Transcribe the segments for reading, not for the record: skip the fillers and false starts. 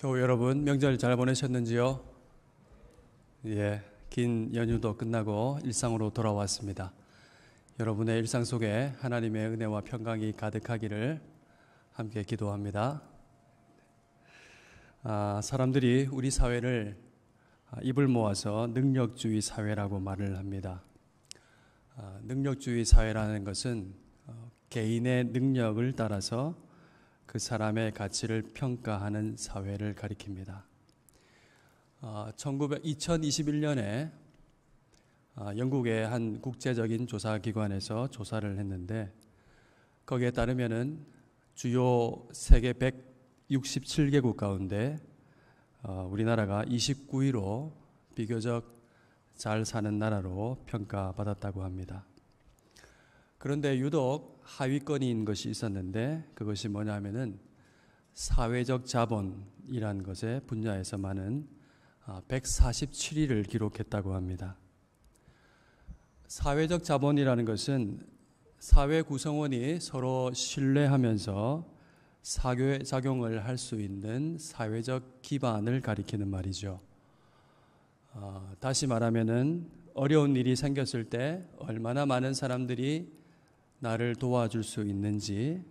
교우 여러분, 명절 잘 보내셨는지요? 예, 긴 연휴도 끝나고 일상으로 돌아왔습니다. 여러분의 일상 속에 하나님의 은혜와 평강이 가득하기를 함께 기도합니다. 사람들이 우리 사회를 입을 모아서 능력주의 사회라고 말을 합니다. 능력주의 사회라는 것은 개인의 능력을 따라서 그 사람의 가치를 평가하는 사회를 가리킵니다. 2021년에 영국의 한 국제적인 조사기관에서 조사를 했는데 거기에 따르면은 주요 세계 167개국 가운데 우리나라가 29위로 비교적 잘 사는 나라로 평가받았다고 합니다. 그런데 유독 하위권인 것이 있었는데 그것이 뭐냐면은 사회적 자본이란 것의 분야에서만은 147위를 기록했다고 합니다. 사회적 자본이라는 것은 사회 구성원이 서로 신뢰하면서 사교작용을 할 수 있는 사회적 기반을 가리키는 말이죠. 다시 말하면은 어려운 일이 생겼을 때 얼마나 많은 사람들이 나를 도와줄 수 있는지,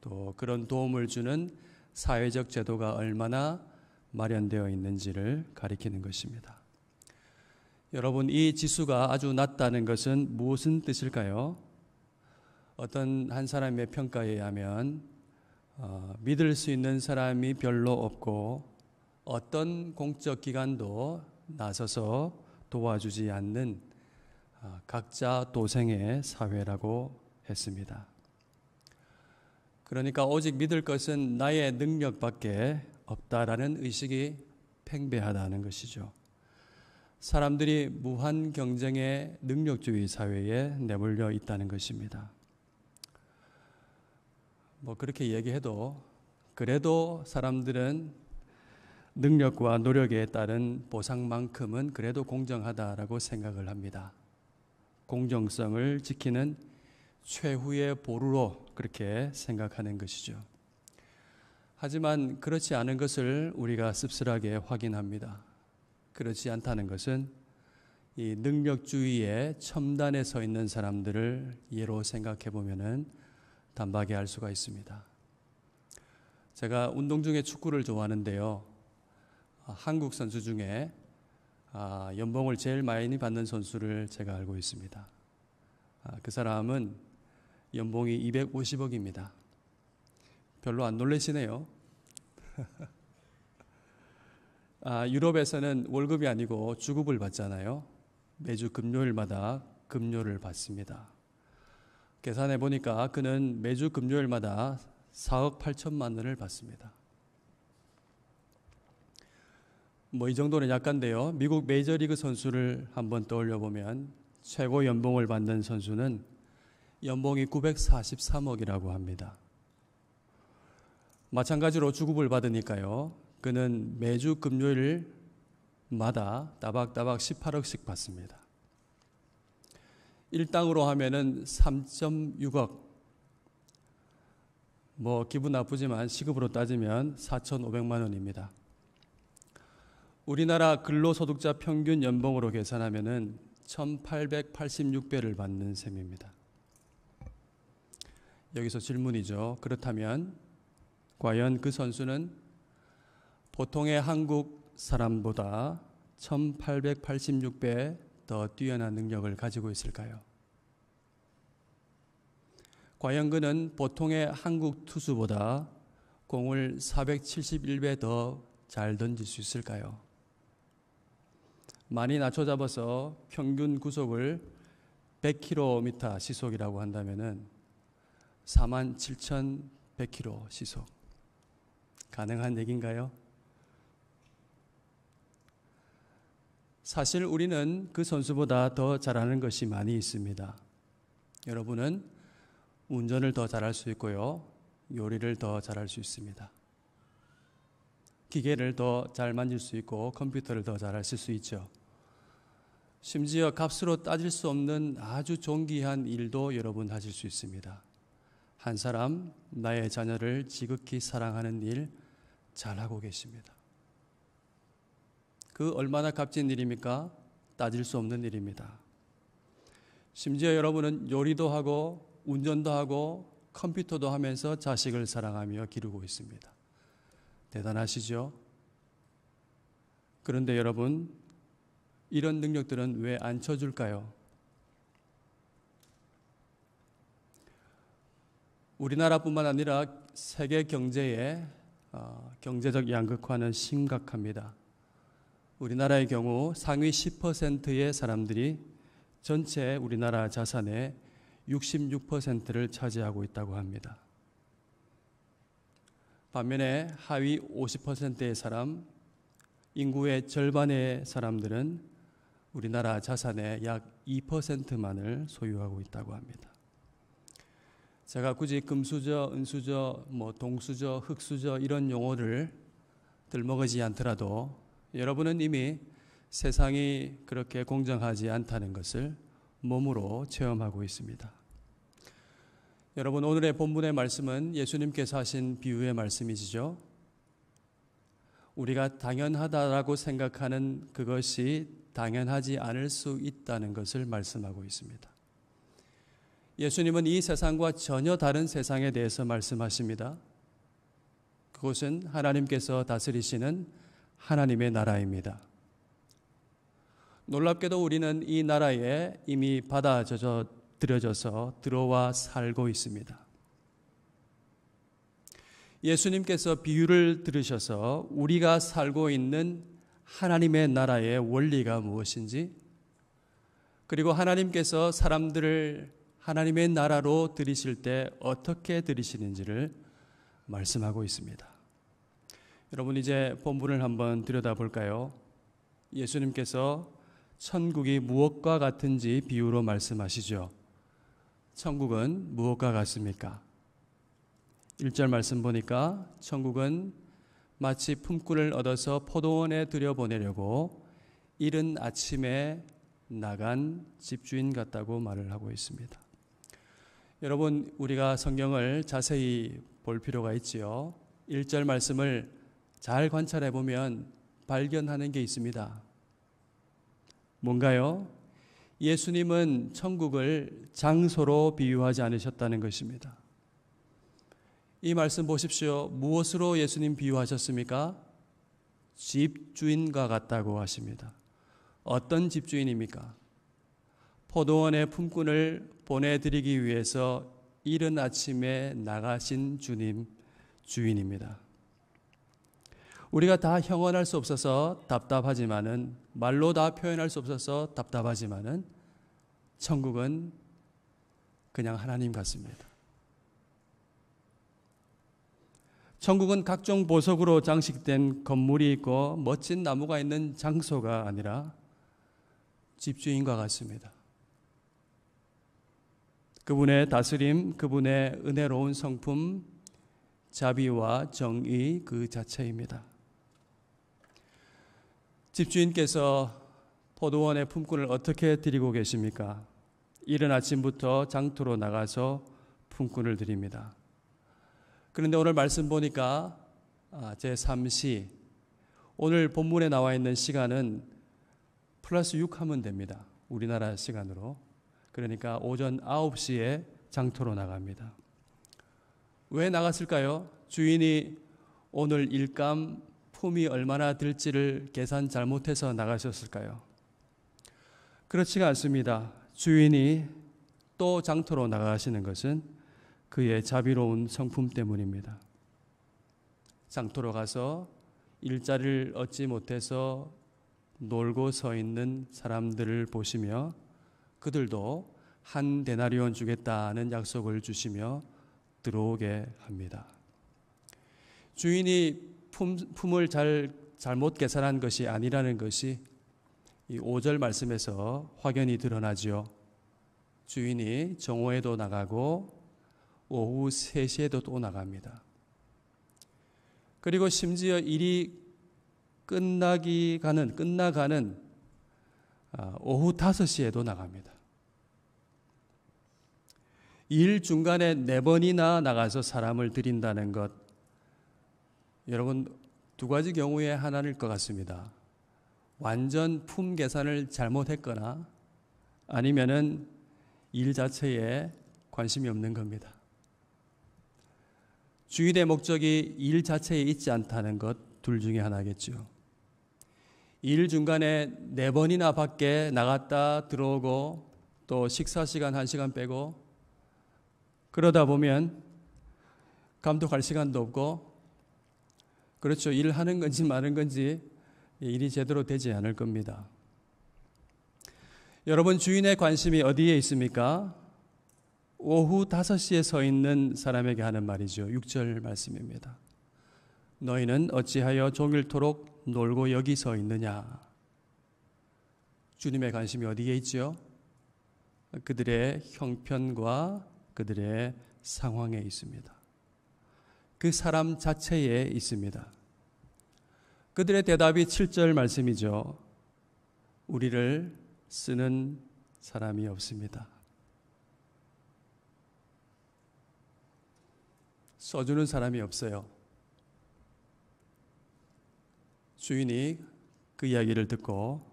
또 그런 도움을 주는 사회적 제도가 얼마나 마련되어 있는지를 가리키는 것입니다. 여러분, 이 지수가 아주 낮다는 것은 무슨 뜻일까요? 어떤 한 사람의 평가에 의하면 믿을 수 있는 사람이 별로 없고 어떤 공적 기관도 나서서 도와주지 않는 각자 도생의 사회라고 했습니다. 그러니까 오직 믿을 것은 나의 능력밖에 없다라는 의식이 팽배하다는 것이죠. 사람들이 무한 경쟁의 능력주의 사회에 내몰려 있다는 것입니다. 그렇게 얘기해도 그래도 사람들은 능력과 노력에 따른 보상만큼은 그래도 공정하다라고 생각을 합니다. 공정성을 지키는 최후의 보루로 그렇게 생각하는 것이죠. 하지만 그렇지 않은 것을 우리가 씁쓸하게 확인합니다. 그렇지 않다는 것은 이 능력주의의 첨단에 서 있는 사람들을 예로 생각해 보면은 단박에 알 수가 있습니다. 제가 운동 중에 축구를 좋아하는데요. 한국 선수 중에 연봉을 제일 많이 받는 선수를 제가 알고 있습니다. 그 사람은 연봉이 250억입니다. 별로 안 놀라시네요. 유럽에서는 월급이 아니고 주급을 받잖아요. 매주 금요일마다 급료를 받습니다. 계산해 보니까 그는 매주 금요일마다 4억 8천만 원을 받습니다. 이 정도는 약간데요. 미국 메이저리그 선수를 한번 떠올려 보면 최고 연봉을 받는 선수는 연봉이 943억이라고 합니다. 마찬가지로 주급을 받으니까요. 그는 매주 금요일마다 따박따박 18억씩 받습니다. 일당으로 하면은 3.6억. 기분 나쁘지만 시급으로 따지면 4,500만 원입니다. 우리나라 근로소득자 평균 연봉으로 계산하면은 1,886배를 받는 셈입니다. 여기서 질문이죠. 그렇다면 과연 그 선수는 보통의 한국 사람보다 1,886배 더 뛰어난 능력을 가지고 있을까요? 과연 그는 보통의 한국 투수보다 공을 471배 더 잘 던질 수 있을까요? 많이 낮춰 잡아서 평균 구속을 100km 시속이라고 한다면은 47,100km 시속. 가능한 얘기인가요? 사실 우리는 그 선수보다 더 잘하는 것이 많이 있습니다. 여러분은 운전을 더 잘할 수 있고요. 요리를 더 잘할 수 있습니다. 기계를 더 잘 만질 수 있고 컴퓨터를 더 잘 하실 수 있죠. 심지어 값으로 따질 수 없는 아주 존귀한 일도 여러분 하실 수 있습니다. 한 사람, 나의 자녀를 지극히 사랑하는 일 잘하고 계십니다. 그 얼마나 값진 일입니까? 따질 수 없는 일입니다. 심지어 여러분은 요리도 하고 운전도 하고 컴퓨터도 하면서 자식을 사랑하며 기르고 있습니다. 대단하시죠? 그런데 여러분, 이런 능력들은 왜 안 쳐줄까요? 우리나라뿐만 아니라 세계 경제의 경제적 양극화는 심각합니다. 우리나라의 경우 상위 10%의 사람들이 전체 우리나라 자산의 66%를 차지하고 있다고 합니다. 반면에 하위 50%의 사람, 인구의 절반의 사람들은 우리나라 자산의 약 2%만을 소유하고 있다고 합니다. 제가 굳이 금수저, 은수저, 동수저, 흙수저 이런 용어를 들먹이지 않더라도 여러분은 이미 세상이 그렇게 공정하지 않다는 것을 몸으로 체험하고 있습니다. 여러분, 오늘의 본문의 말씀은 예수님께서 하신 비유의 말씀이시죠. 우리가 당연하다라고 생각하는 그것이 당연하지 않을 수 있다는 것을 말씀하고 있습니다. 예수님은 이 세상과 전혀 다른 세상에 대해서 말씀하십니다. 그곳은 하나님께서 다스리시는 하나님의 나라입니다. 놀랍게도 우리는 이 나라에 이미 받아들여져서 들어와 살고 있습니다. 예수님께서 비유를 들으셔서 우리가 살고 있는 하나님의 나라의 원리가 무엇인지, 그리고 하나님께서 사람들을 하나님의 나라로 들이실 때 어떻게 들이시는지를 말씀하고 있습니다. 여러분, 이제 본문을 한번 들여다볼까요? 예수님께서 천국이 무엇과 같은지 비유로 말씀하시죠. 천국은 무엇과 같습니까? 1절 말씀 보니까 천국은 마치 품꾼을 얻어서 포도원에 들여보내려고 이른 아침에 나간 집주인 같다고 말을 하고 있습니다. 여러분, 우리가 성경을 자세히 볼 필요가 있지요. 1절 말씀을 잘 관찰해 보면 발견하는 게 있습니다. 뭔가요? 예수님은 천국을 장소로 비유하지 않으셨다는 것입니다. 이 말씀 보십시오. 무엇으로 예수님 비유하셨습니까? 집주인과 같다고 하십니다. 어떤 집주인입니까? 포도원의 품꾼을 보내드리기 위해서 이른 아침에 나가신 주인입니다. 우리가 다 형언할 수 없어서 답답하지만은, 말로 다 표현할 수 없어서 답답하지만은 천국은 그냥 하나님 같습니다. 천국은 각종 보석으로 장식된 건물이 있고 멋진 나무가 있는 장소가 아니라 집주인과 같습니다. 그분의 다스림, 그분의 은혜로운 성품, 자비와 정의 그 자체입니다. 집주인께서 포도원의 품꾼을 어떻게 드리고 계십니까? 이른 아침부터 장터로 나가서 품꾼을 드립니다. 그런데 오늘 말씀 보니까 제3시, 오늘 본문에 나와 있는 시간은 플러스 6 하면 됩니다. 우리나라 시간으로. 그러니까 오전 9시에 장터로 나갑니다. 왜 나갔을까요? 주인이 오늘 일감 품이 얼마나 들지를 계산 잘못해서 나가셨을까요? 그렇지가 않습니다. 주인이 또 장터로 나가시는 것은 그의 자비로운 성품 때문입니다. 장터로 가서 일자리를 얻지 못해서 놀고 서 있는 사람들을 보시며 그들도 한 데나리온 주겠다는 약속을 주시며 들어오게 합니다. 주인이 품을 잘못 계산한 것이 아니라는 것이 이 5절 말씀에서 확연히 드러나지요. 주인이 정오에도 나가고 오후 3시에도 또 나갑니다. 그리고 심지어 일이 끝나가는 오후 5시에도 나갑니다. 일 중간에 4번이나 나가서 사람을 들인다는 것, 여러분 두 가지 경우에 하나일 것 같습니다. 완전 품 계산을 잘못했거나 아니면은 일 자체에 관심이 없는 겁니다. 주일의 목적이 일 자체에 있지 않다는 것 둘 중에 하나겠죠. 일 중간에 4번이나 밖에 나갔다 들어오고 또 식사 시간 1시간 빼고 그러다 보면 감독할 시간도 없고 그렇죠. 일하는 건지 마는 건지 일이 제대로 되지 않을 겁니다. 여러분 주인의 관심이 어디에 있습니까? 오후 5시에 서 있는 사람에게 하는 말이죠. 6절 말씀입니다. 너희는 어찌하여 종일토록 놀고 여기 서 있느냐. 주님의 관심이 어디에 있죠? 그들의 형편과 그들의 상황에 있습니다. 그 사람 자체에 있습니다. 그들의 대답이 7절 말씀이죠. 우리를 쓰는 사람이 없습니다. 써주는 사람이 없어요. 주인이 그 이야기를 듣고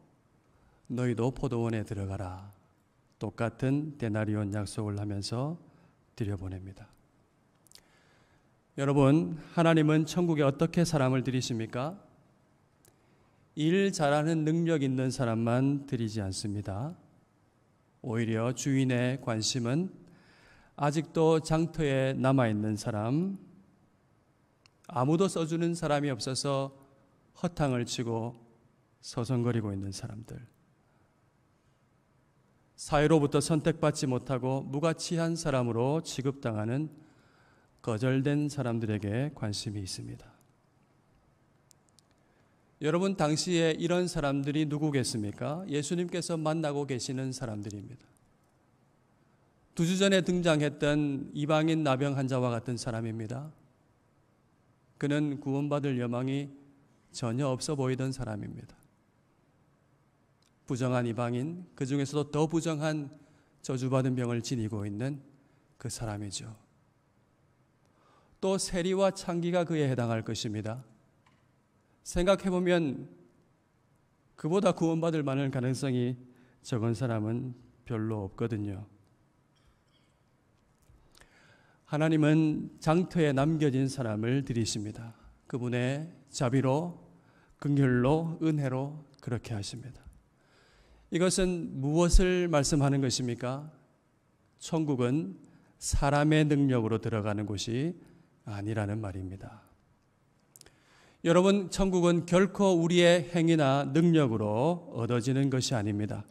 너희도 포도원에 들어가라. 똑같은 데나리온 약속을 하면서 들여보냅니다. 여러분, 하나님은 천국에 어떻게 사람을 들이십니까? 일 잘하는 능력 있는 사람만 들이지 않습니다. 오히려 주인의 관심은 아직도 장터에 남아있는 사람, 아무도 써주는 사람이 없어서 허탕을 치고 서성거리고 있는 사람들, 사회로부터 선택받지 못하고 무가치한 사람으로 취급당하는 거절된 사람들에게 관심이 있습니다. 여러분, 당시에 이런 사람들이 누구겠습니까? 예수님께서 만나고 계시는 사람들입니다. 2주 전에 등장했던 이방인 나병 환자와 같은 사람입니다. 그는 구원받을 여망이 전혀 없어 보이던 사람입니다. 부정한 이방인, 그 중에서도 더 부정한 저주받은 병을 지니고 있는 그 사람이죠. 또 세리와 창기가 그에 해당할 것입니다. 생각해보면 그보다 구원받을 만한 가능성이 적은 사람은 별로 없거든요. 하나님은 장터에 남겨진 사람을 들이십니다. 그분의 자비로, 긍휼로, 은혜로 그렇게 하십니다. 이것은 무엇을 말씀하는 것입니까? 천국은 사람의 능력으로 들어가는 곳이 아니라는 말입니다. 여러분, 천국은 결코 우리의 행위나 능력으로 얻어지는 것이 아닙니다.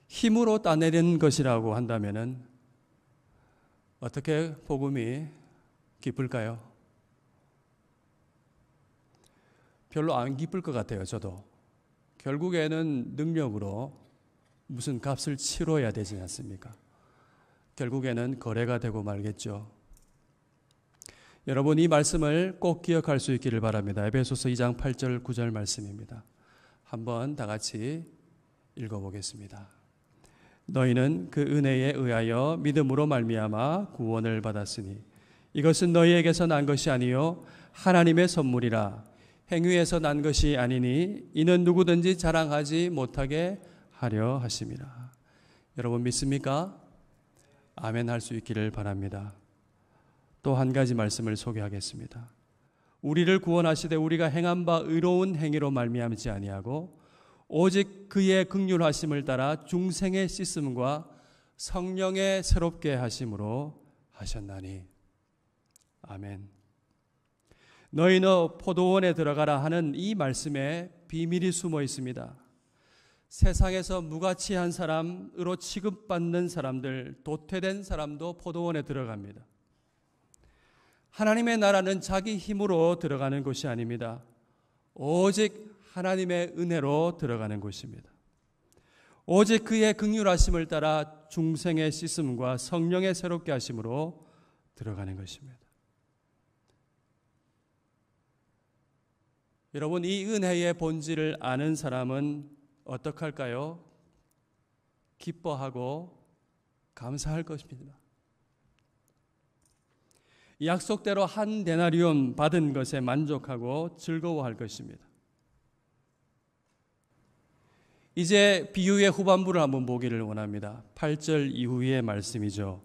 힘으로 따내는 것이라고 한다면 어떻게 복음이 기쁠까요? 별로 안 기쁠 것 같아요, 저도. 결국에는 능력으로 무슨 값을 치러야 되지 않습니까? 결국에는 거래가 되고 말겠죠. 여러분, 이 말씀을 꼭 기억할 수 있기를 바랍니다. 에베소서 2장 8절 9절 말씀입니다. 한번 다 같이 읽어보겠습니다. 너희는 그 은혜에 의하여 믿음으로 말미암아 구원을 받았으니 이것은 너희에게서 난 것이 아니요 하나님의 선물이라. 행위에서 난 것이 아니니 이는 누구든지 자랑하지 못하게 하려 하심이라. 여러분 믿습니까? 아멘 할 수 있기를 바랍니다. 또 한 가지 말씀을 소개하겠습니다. 우리를 구원하시되 우리가 행한 바 의로운 행위로 말미암지 아니하고 오직 그의 긍휼하심을 따라 중생의 씻음과 성령의 새롭게 하심으로 하셨나니. 아멘. 너희는 포도원에 들어가라 하는 이 말씀에 비밀이 숨어 있습니다. 세상에서 무가치한 사람으로 취급받는 사람들, 도태된 사람도 포도원에 들어갑니다. 하나님의 나라는 자기 힘으로 들어가는 곳이 아닙니다. 오직 하나님의 은혜로 들어가는 곳입니다. 오직 그의 긍휼하심을 따라 중생의 씻음과 성령의 새롭게 하심으로 들어가는 것입니다. 여러분, 이 은혜의 본질을 아는 사람은 어떻게 할까요? 기뻐하고 감사할 것입니다. 약속대로 한 데나리온 받은 것에 만족하고 즐거워할 것입니다. 이제 비유의 후반부를 한번 보기를 원합니다. 8절 이후의 말씀이죠.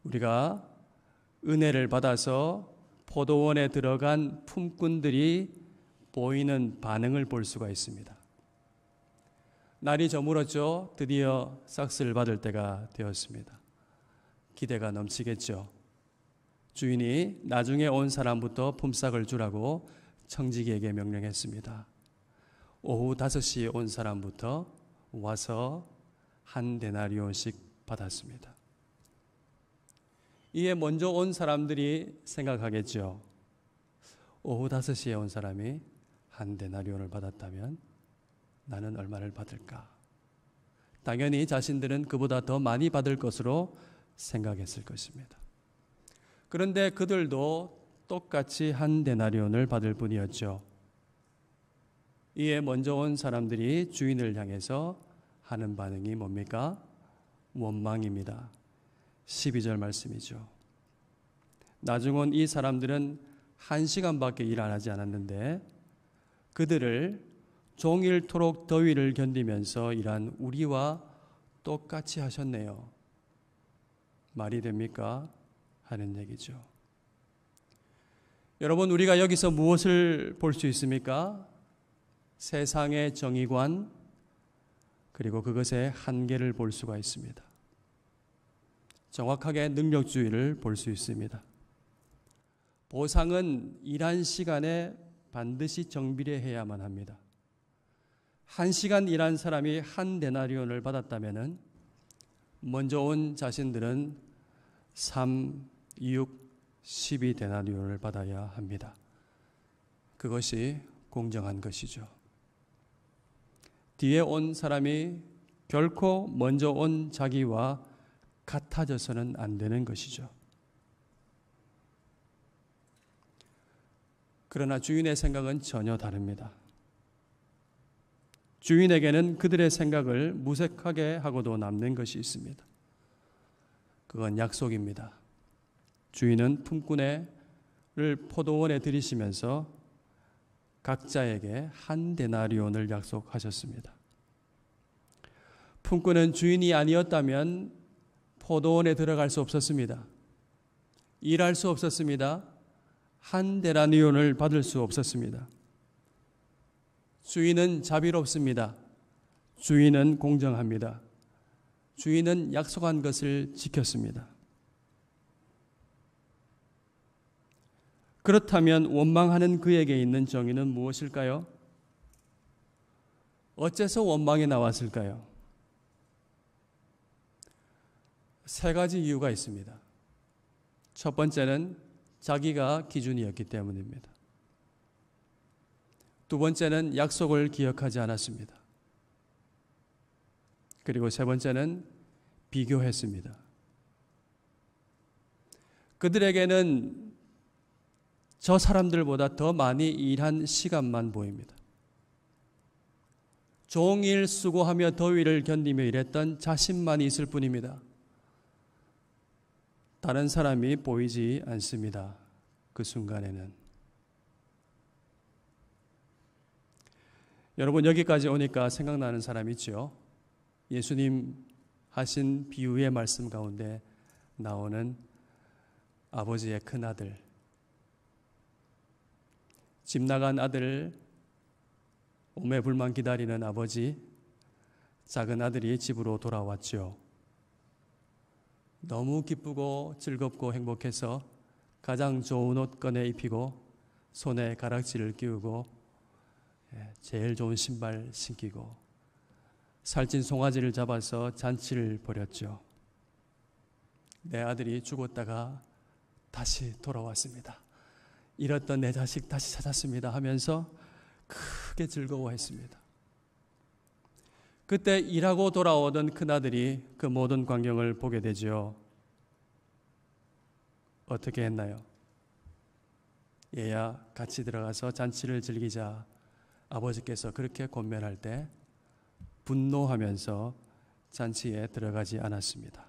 우리가 은혜를 받아서 포도원에 들어간 품꾼들이 보이는 반응을 볼 수가 있습니다. 날이 저물었죠. 드디어 싹스를 받을 때가 되었습니다. 기대가 넘치겠죠. 주인이 나중에 온 사람부터 품삯을 주라고 청지기에게 명령했습니다. 오후 5시에 온 사람부터 와서 한 데나리온씩 받았습니다. 이에 먼저 온 사람들이 생각하겠죠. 오후 5시에 온 사람이 한 데나리온을 받았다면 나는 얼마를 받을까? 당연히 자신들은 그보다 더 많이 받을 것으로 생각했을 것입니다. 그런데 그들도 똑같이 한 데나리온을 받을 뿐이었죠. 이에 먼저 온 사람들이 주인을 향해서 하는 반응이 뭡니까? 원망입니다. 12절 말씀이죠. 나중 온 이 사람들은 1시간밖에 일 안 하지 않았는데 그들을 종일토록 더위를 견디면서 일한 우리와 똑같이 하셨네요. 말이 됩니까? 하는 얘기죠. 여러분, 우리가 여기서 무엇을 볼 수 있습니까? 세상의 정의관, 그리고 그것의 한계를 볼 수가 있습니다. 정확하게 능력주의를 볼 수 있습니다. 보상은 일한 시간에 반드시 정비례해야만 합니다. 1시간 일한 사람이 한 데나리온을 받았다면 먼저 온 자신들은 3, 6, 12 데나리온을 받아야 합니다. 그것이 공정한 것이죠. 뒤에 온 사람이 결코 먼저 온 자기와 같아져서는 안 되는 것이죠. 그러나 주인의 생각은 전혀 다릅니다. 주인에게는 그들의 생각을 무색하게 하고도 남는 것이 있습니다. 그건 약속입니다. 주인은 품꾼을 포도원에 들이시면서 각자에게 한 데나리온을 약속하셨습니다. 품꾼은 주인이 아니었다면 포도원에 들어갈 수 없었습니다. 일할 수 없었습니다. 한 데나리온을 받을 수 없었습니다. 주인은 자비롭습니다. 주인은 공정합니다. 주인은 약속한 것을 지켰습니다. 그렇다면 원망하는 그에게 있는 정의는 무엇일까요? 어째서 원망이 나왔을까요? 3가지 이유가 있습니다. 첫 번째는 자기가 기준이었기 때문입니다. 두 번째는 약속을 기억하지 않았습니다. 그리고 세 번째는 비교했습니다. 그들에게는 저 사람들보다 더 많이 일한 시간만 보입니다. 종일 수고하며 더위를 견디며 일했던 자신만이 있을 뿐입니다. 다른 사람이 보이지 않습니다. 그 순간에는. 여러분, 여기까지 오니까 생각나는 사람 있죠? 예수님 하신 비유의 말씀 가운데 나오는 아버지의 큰아들, 집 나간 아들, 오매불만 기다리는 아버지, 작은 아들이 집으로 돌아왔죠. 너무 기쁘고 즐겁고 행복해서 가장 좋은 옷 꺼내 입히고 손에 가락지를 끼우고 제일 좋은 신발 신기고 살찐 송아지를 잡아서 잔치를 벌였죠. 내 아들이 죽었다가 다시 돌아왔습니다. 잃었던 내 자식 다시 찾았습니다 하면서 크게 즐거워했습니다. 그때 일하고 돌아오던 큰아들이 그 모든 광경을 보게 되죠. 어떻게 했나요? 얘야, 같이 들어가서 잔치를 즐기자. 아버지께서 그렇게 권면할 때 분노하면서 잔치에 들어가지 않았습니다.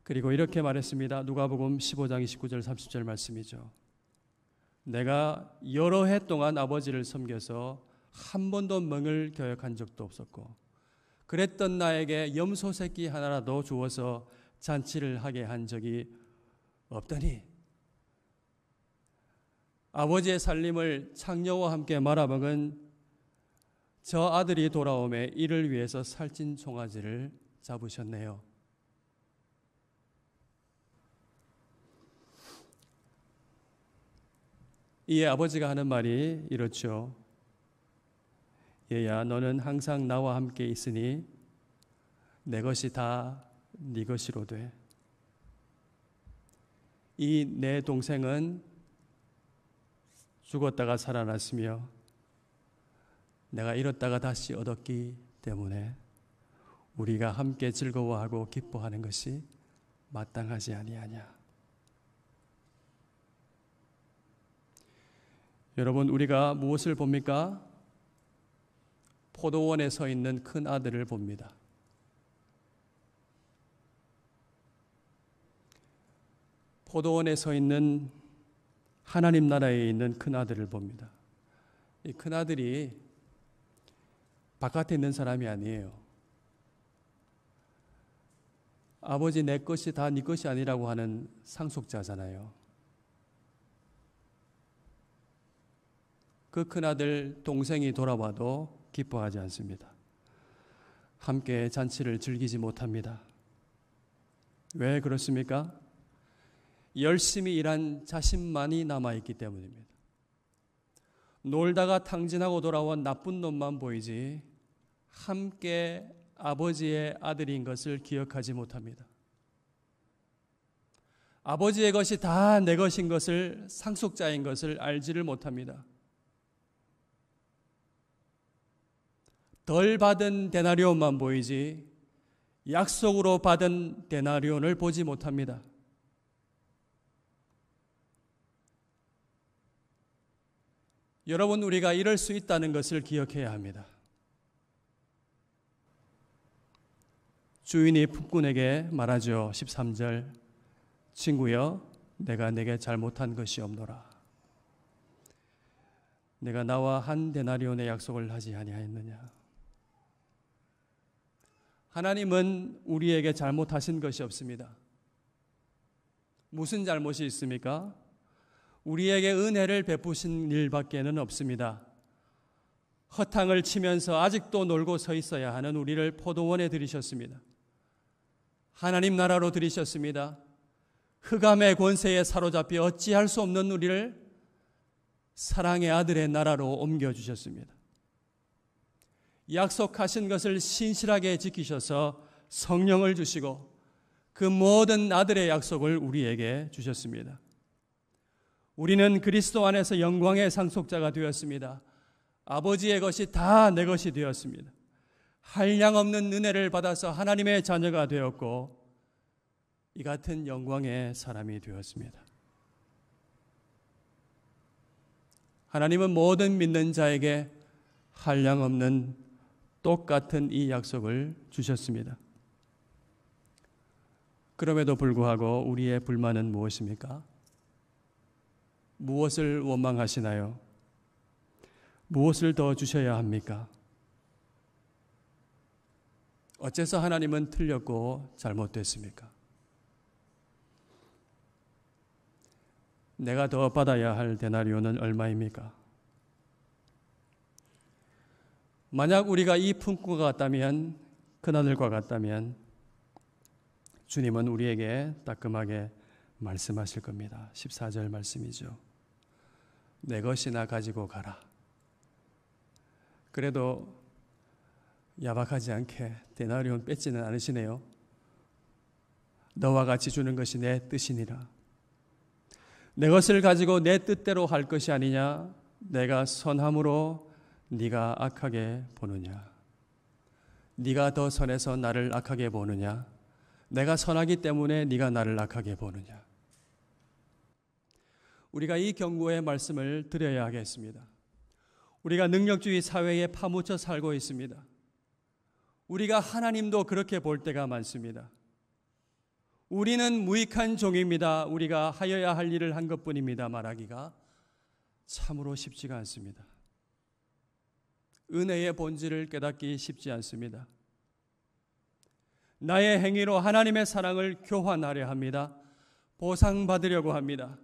그리고 이렇게 말했습니다. 누가복음 15장 29절 30절 말씀이죠. 내가 여러 해 동안 아버지를 섬겨서 한 번도 멍을 교역한 적도 없었고 그랬던 나에게 염소 새끼 하나라도 주어서 잔치를 하게 한 적이 없더니 아버지의 살림을 창녀와 함께 말아먹은 저 아들이 돌아오매 이를 위해서 살찐 송아지를 잡으셨네요. 이에 아버지가 하는 말이 이렇죠. 얘야, 너는 항상 나와 함께 있으니 내 것이 다 네 것이로 돼. 이 내 동생은 죽었다가 살아났으며 내가 잃었다가 다시 얻었기 때문에 우리가 함께 즐거워하고 기뻐하는 것이 마땅하지 아니하냐. 여러분, 우리가 무엇을 봅니까? 포도원에 서 있는 큰 아들을 봅니다. 포도원에 서 있는 하나님 나라에 있는 큰 아들을 봅니다. 이 큰 아들이 바깥에 있는 사람이 아니에요. 아버지 내 것이 다 네 것이 아니라고 하는 상속자잖아요. 그 큰아들 동생이 돌아와도 기뻐하지 않습니다. 함께 잔치를 즐기지 못합니다. 왜 그렇습니까? 열심히 일한 자신만이 남아있기 때문입니다. 놀다가 탕진하고 돌아온 나쁜 놈만 보이지 함께 아버지의 아들인 것을 기억하지 못합니다. 아버지의 것이 다 내 것인 것을, 상속자인 것을 알지를 못합니다. 덜 받은 데나리온만 보이지 약속으로 받은 데나리온을 보지 못합니다. 여러분, 우리가 이럴 수 있다는 것을 기억해야 합니다. 주인이 품꾼에게 말하죠. 13절, 친구여, 내가 내게 잘못한 것이 없노라. 내가 나와 한 데나리온의 약속을 하지 아니하였느냐. 하나님은 우리에게 잘못하신 것이 없습니다. 무슨 잘못이 있습니까? 우리에게 은혜를 베푸신 일밖에는 없습니다. 허탕을 치면서 아직도 놀고 서 있어야 하는 우리를 포도원에 들이셨습니다. 하나님 나라로 들이셨습니다. 흑암의 권세에 사로잡혀 어찌할 수 없는 우리를 사랑의 아들의 나라로 옮겨주셨습니다. 약속하신 것을 신실하게 지키셔서 성령을 주시고 그 모든 아들의 약속을 우리에게 주셨습니다. 우리는 그리스도 안에서 영광의 상속자가 되었습니다. 아버지의 것이 다 내 것이 되었습니다. 한량없는 은혜를 받아서 하나님의 자녀가 되었고 이 같은 영광의 사람이 되었습니다. 하나님은 모든 믿는 자에게 한량없는 똑같은 이 약속을 주셨습니다. 그럼에도 불구하고 우리의 불만은 무엇입니까? 무엇을 원망하시나요? 무엇을 더 주셔야 합니까? 어째서 하나님은 틀렸고 잘못됐습니까? 내가 더 받아야 할 데나리온은 얼마입니까? 만약 우리가 이 품꾼과 같다면, 큰아들과 같다면 주님은 우리에게 따끔하게 말씀하실 겁니다. 14절 말씀이죠. 내 것이나 가지고 가라. 그래도 야박하지 않게 데나리온 뺏지는 않으시네요. 너와 같이 주는 것이 내 뜻이니라. 내 것을 가지고 내 뜻대로 할 것이 아니냐. 내가 선함으로 네가 악하게 보느냐. 네가 더 선해서 나를 악하게 보느냐. 내가 선하기 때문에 네가 나를 악하게 보느냐. 우리가 이 경고의 말씀을 드려야 하겠습니다. 우리가 능력주의 사회에 파묻혀 살고 있습니다. 우리가 하나님도 그렇게 볼 때가 많습니다. 우리는 무익한 종입니다. 우리가 하여야 할 일을 한 것뿐입니다. 말하기가 참으로 쉽지가 않습니다. 은혜의 본질을 깨닫기 쉽지 않습니다. 나의 행위로 하나님의 사랑을 교환하려 합니다. 보상받으려고 합니다.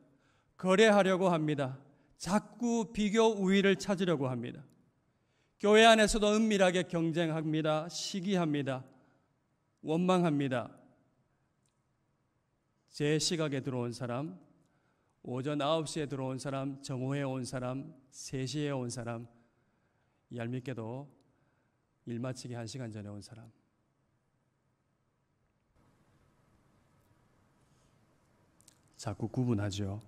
거래하려고 합니다. 자꾸 비교 우위를 찾으려고 합니다. 교회 안에서도 은밀하게 경쟁합니다. 시기합니다. 원망합니다. 제 시각에 들어온 사람, 오전 9시에 들어온 사람, 정오에 온 사람, 3시에 온 사람, 얄밉게도 일 마치기 1시간 전에 온 사람. 자꾸 구분하죠.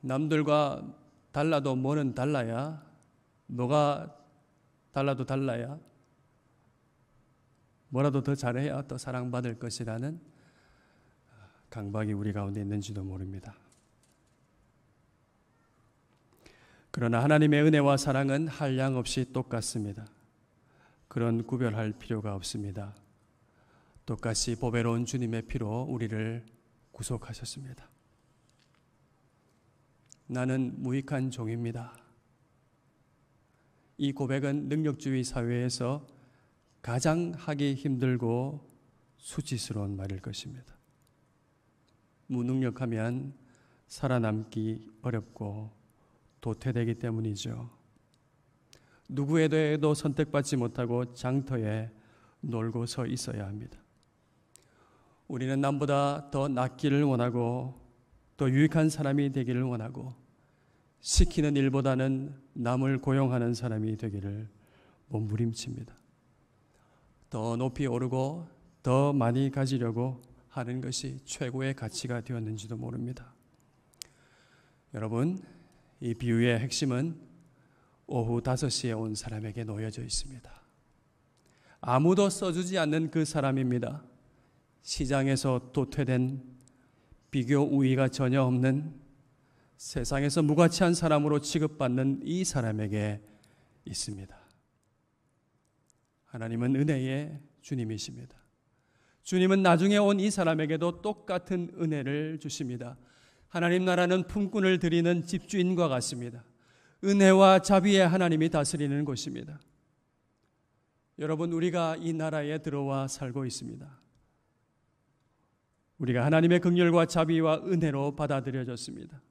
남들과 달라도 뭐는 달라야, 뭐가 달라도 달라야, 뭐라도 더 잘해야 또 사랑받을 것이라는 강박이 우리 가운데 있는지도 모릅니다. 그러나 하나님의 은혜와 사랑은 한량없이 똑같습니다. 그런 구별할 필요가 없습니다. 똑같이 보배로운 주님의 피로 우리를 구속하셨습니다. 나는 무익한 종입니다. 이 고백은 능력주의 사회에서 가장 하기 힘들고 수치스러운 말일 것입니다. 무능력하면 살아남기 어렵고 도태되기 때문이죠. 누구에도 선택받지 못하고 장터에 놀고 서 있어야 합니다. 우리는 남보다 더 낫기를 원하고 더 유익한 사람이 되기를 원하고 시키는 일보다는 남을 고용하는 사람이 되기를 몸부림칩니다. 더 높이 오르고 더 많이 가지려고 하는 것이 최고의 가치가 되었는지도 모릅니다. 여러분, 이 비유의 핵심은 오후 5시에 온 사람에게 놓여져 있습니다. 아무도 써주지 않는 그 사람입니다. 시장에서 도태된 비교 우위가 전혀 없는 세상에서 무가치한 사람으로 취급받는 이 사람에게 있습니다. 하나님은 은혜의 주님이십니다. 주님은 나중에 온 이 사람에게도 똑같은 은혜를 주십니다. 하나님 나라는 품꾼을 드리는 집주인과 같습니다. 은혜와 자비의 하나님이 다스리는 곳입니다. 여러분, 우리가 이 나라에 들어와 살고 있습니다. 우리가 하나님의 긍휼과 자비와 은혜로 받아들여졌습니다.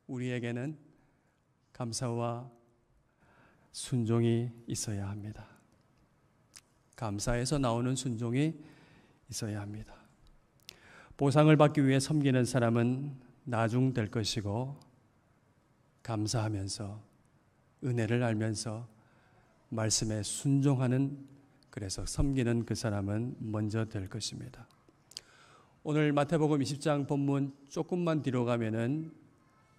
우리에게는 감사와 순종이 있어야 합니다. 감사에서 나오는 순종이 있어야 합니다. 보상을 받기 위해 섬기는 사람은 나중될 것이고 감사하면서 은혜를 알면서 말씀에 순종하는, 그래서 섬기는 그 사람은 먼저 될 것입니다. 오늘 마태복음 20장 본문 조금만 뒤로 가면은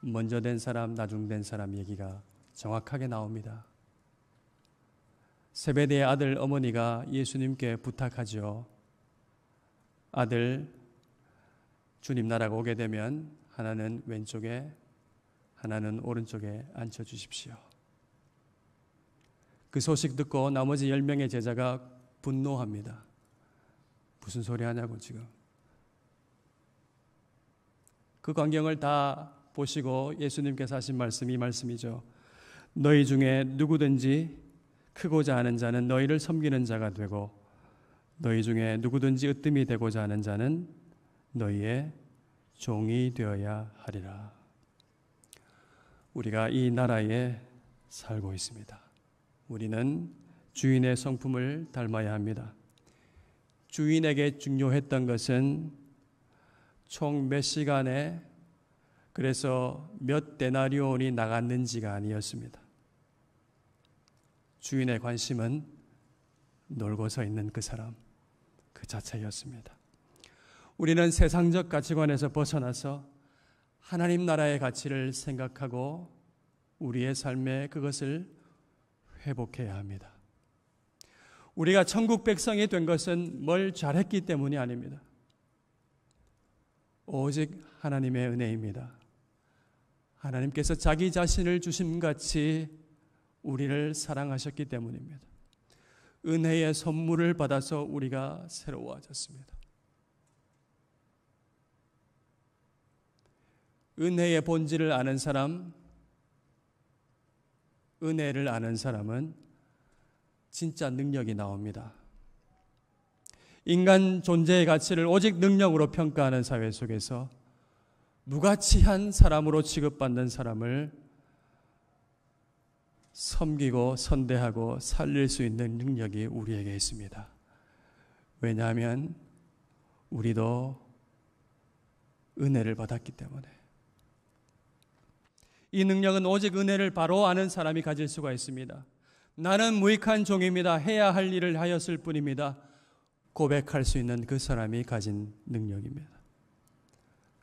먼저 된 사람, 나중 된 사람 얘기가 정확하게 나옵니다. 세베대의 아들 어머니가 예수님께 부탁하죠. 아들, 주님 나라가 오게 되면 하나는 왼쪽에, 하나는 오른쪽에 앉혀주십시오. 그 소식 듣고 나머지 10명의 제자가 분노합니다. 무슨 소리 하냐고 지금. 그 광경을 다 보시고 예수님께서 하신 말씀이 이 말씀이죠. 너희 중에 누구든지 크고자 하는 자는 너희를 섬기는 자가 되고 너희 중에 누구든지 으뜸이 되고자 하는 자는 너희의 종이 되어야 하리라. 우리가 이 나라에 살고 있습니다. 우리는 주인의 성품을 닮아야 합니다. 주인에게 중요했던 것은 총 몇 시간에 그래서 몇 데나리온이 나갔는지가 아니었습니다. 주인의 관심은 놀고 서 있는 그 사람, 그 자체였습니다. 우리는 세상적 가치관에서 벗어나서 하나님 나라의 가치를 생각하고 우리의 삶에 그것을 회복해야 합니다. 우리가 천국 백성이 된 것은 뭘 잘했기 때문이 아닙니다. 오직 하나님의 은혜입니다. 하나님께서 자기 자신을 주심같이 우리를 사랑하셨기 때문입니다. 은혜의 선물을 받아서 우리가 새로워졌습니다. 은혜의 본질을 아는 사람, 은혜를 아는 사람은 진짜 능력이 나옵니다. 인간 존재의 가치를 오직 능력으로 평가하는 사회 속에서 무가치한 사람으로 취급받는 사람을 섬기고 선대하고 살릴 수 있는 능력이 우리에게 있습니다. 왜냐하면 우리도 은혜를 받았기 때문에. 이 능력은 오직 은혜를 바로 아는 사람이 가질 수가 있습니다. 나는 무익한 종입니다. 해야 할 일을 하였을 뿐입니다. 고백할 수 있는 그 사람이 가진 능력입니다.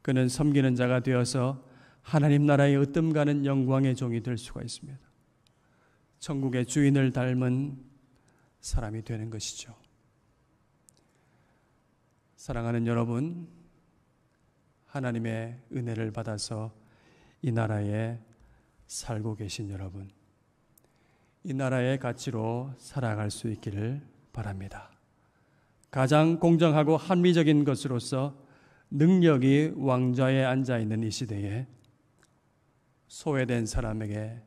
그는 섬기는 자가 되어서 하나님 나라의 으뜸 가는 영광의 종이 될 수가 있습니다. 천국의 주인을 닮은 사람이 되는 것이죠. 사랑하는 여러분, 하나님의 은혜를 받아서 이 나라에 살고 계신 여러분, 이 나라의 가치로 살아갈 수 있기를 바랍니다. 가장 공정하고 합리적인 것으로서 능력이 왕좌에 앉아있는 이 시대에 소외된 사람에게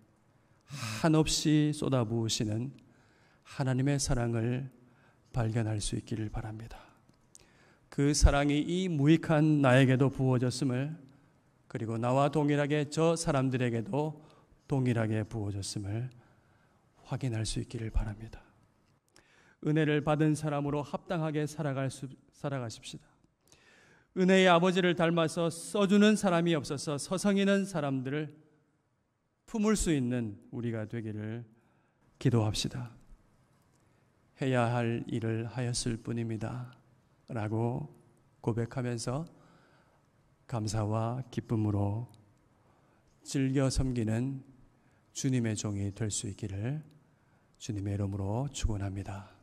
한없이 쏟아부으시는 하나님의 사랑을 발견할 수 있기를 바랍니다. 그 사랑이 이 무익한 나에게도 부어졌음을, 그리고 나와 동일하게 저 사람들에게도 동일하게 부어졌음을 확인할 수 있기를 바랍니다. 은혜를 받은 사람으로 합당하게 살아가십시다. 은혜의 아버지를 닮아서 써주는 사람이 없어서 서성이는 사람들을 품을 수 있는 우리가 되기를 기도합시다. 해야 할 일을 하였을 뿐입니다 라고 고백하면서 감사와 기쁨으로 즐겨 섬기는 주님의 종이 될 수 있기를 주님의 이름으로 축원합니다.